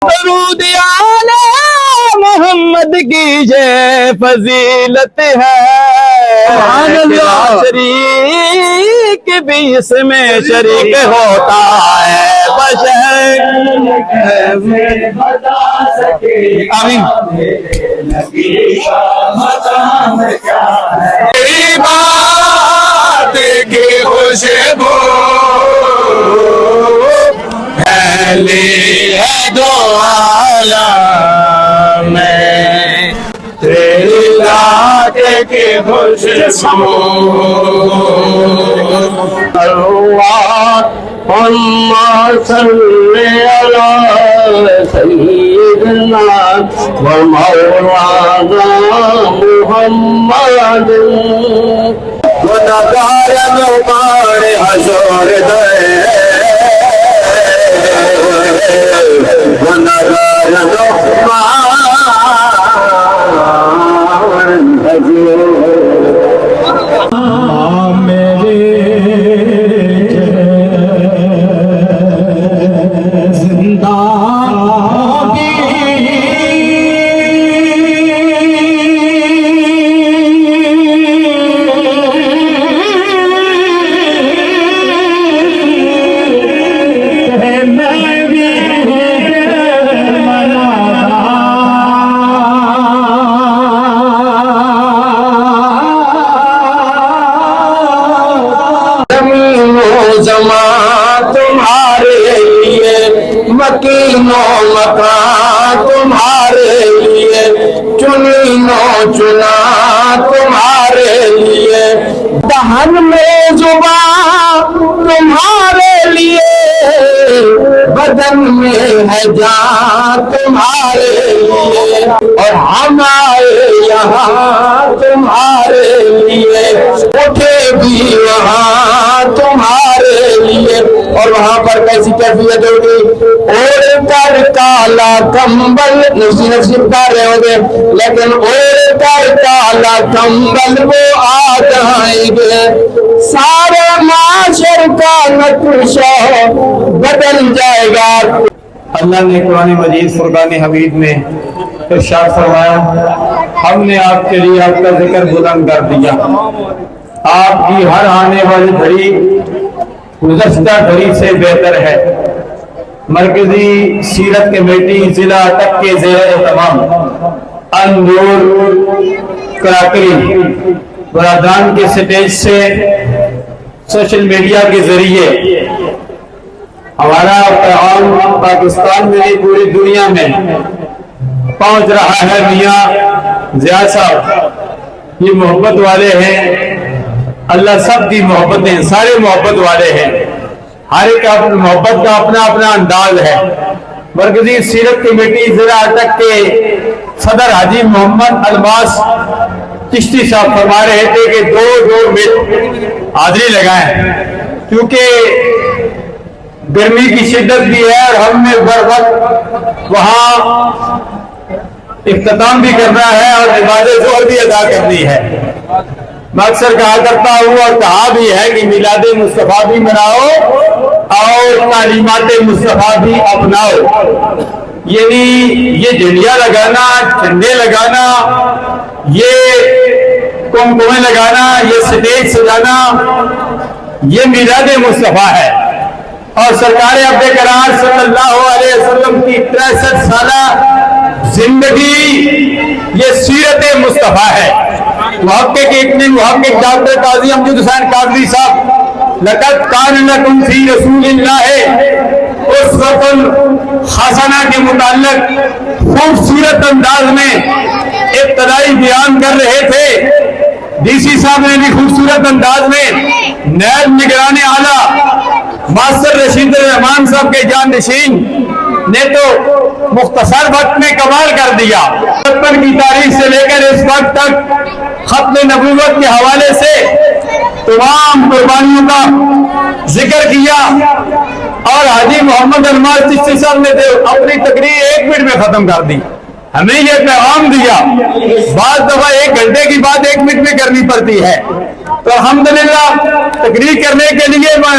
درود آلے محمد کی یہ فضیلت ہے، شریک بھی اس میں شریک ہوتا ہے بشر۔ آمین۔ تیری بات کی خوشبو پھیلی ہے دو عالم میں، تیری ذات کی خوشبو۔ اللہم صلی علی سیدنا و مولانا محمد گناہگار نوکار حشر دے گناہگار نوکار میرے زندہ تمہارے لیے مکین و مکان تمہارے لیے چنین و چنا تمہارے لیے دہن میں زبان تمہارے لیے بدن میں ہے جان تمہارے لیے اور ہمارے یہاں تمہارے لیے اٹھے بھی وہاں تمہارے لیے اور وہاں پر کیسی کیفیت ہوگی اوڑھ کر کالا کمبل نفسی نفسی کر رہے ہوں گے لیکن اوڑھ کر کالا کمبل وہ آ جائیں گے سارے معاشر کا نقشہ بدل جائے گا۔ اللہ نے قرآن مجید فرقان حمید میں ارشاد فرمایا ہم نے آپ کے لیے آپ کا ذکر بلند کر دیا، آپ کی ہر آنے والی گھڑی گزشتہ گھڑی سے بہتر ہے۔ مرکزی سیرت کمیٹی ضلع تک کے زیر اہتمام انور کراکری برادران کے سٹیج سے سوشل میڈیا کے ذریعے ہمارا پیغام پاکستان میں نہیں پوری دنیا میں پہنچ رہا ہے۔ میاں زیاد صاحب یہ محبت والے ہیں، اللہ سب کی محبت ہے، سارے محبت والے ہیں، ہر ایک محبت کا اپنا اپنا انداز ہے۔ مرکزی سیرت کمیٹی ضلع اٹک کے صدر حاجی محمد الماس چشتی صاحب فرما رہے تھے کہ دو منٹ حاضری لگائیں کیونکہ گرمی کی شدت بھی ہے اور ہم نے بر وقت وہاں اختتام بھی کرنا ہے اور نماز ظہر بھی ادا کرنی ہے۔ میں اکثر کہا کرتا ہوں اور کہا بھی ہے کہ میلاد مصطفیٰ بھی مناؤ اور تعلیمات مصطفیٰ بھی اپناؤ، یعنی یہ جھنڈیاں لگانا، جھنڈے لگانا، یہ کمکمیں لگانا، یہ سٹیج سجانا، یہ میلاد مصطفیٰ ہے۔ اور سرکار عبد قرار صلی اللہ علیہ وسلم کی 63 سالہ زندگی یہ سیرت مصطفیٰ ہے۔ محقق اتنے محقق ڈاکٹر قاضی امجد حسین قادری صاحب لقد کان لکم فی رسول اللہ اسوۃ حسنہ کے متعلق خوبصورت انداز میں ابتدائی بیان کر رہے تھے۔ ڈی سی صاحب نے بھی خوبصورت انداز میں نائب نگران اعلیٰ ماسٹر رشید الرحمان صاحب کے جانشین نے تو مختصر وقت میں کمال کر دیا۔ 70 کی تاریخ سے لے کر اس وقت تک ختم نبوت کے حوالے سے تمام قربانیوں کا ذکر کیا اور حاجی محمد الماس چشتی صاحب نے اپنی تقریر 1 منٹ میں ختم کر دی۔ ہمیں یہ پیغام دیا، بعض دفعہ 1 گھنٹے کی بات 1 منٹ میں کرنی پڑتی ہے، تو الحمدللہ تقریر کرنے کے لیے میں